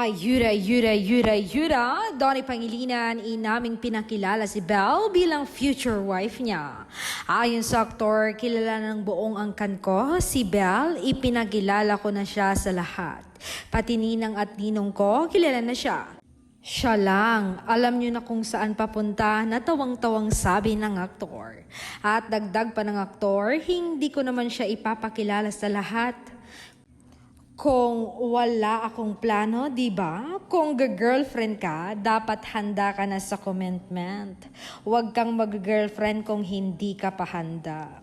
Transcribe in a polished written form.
Yura. Donnie Pangilinan, inaming pinakilala si Belle bilang future wife niya. Ayon sa aktor, kilala ng buong angkan ko, si Belle, ipinakilala ko na siya sa lahat. Pati ninang at ninong ko, kilala na siya. Siya lang, alam niyo na kung saan papunta, natawang-tawang sabi ng aktor. At dagdag pa ng aktor, hindi ko naman siya ipapakilala sa lahat. Kung wala akong plano, di ba? Kung girlfriend ka, dapat handa ka na sa commitment. Huwag kang mag-girlfriend kung hindi ka pa handa.